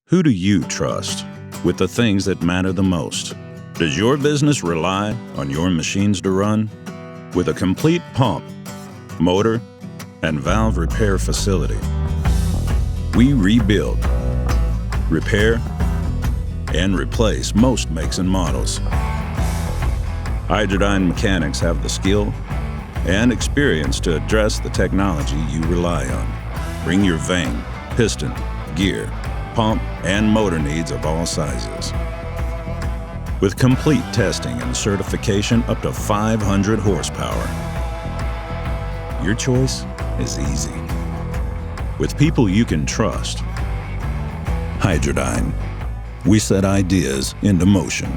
Who do you trust with the things that matter the most? Does your business rely on your machines to run? With a complete pump, motor, and valve repair facility, we rebuild, repair, and replace most makes and models. Hydradyne mechanics have the skill and experience to address the technology you rely on. Bring your vane, piston, gear, pump, and motor needs of all sizes. With complete testing and certification up to 500 horsepower. Your choice is easy. With people you can trust. Hydradyne. We set ideas into motion.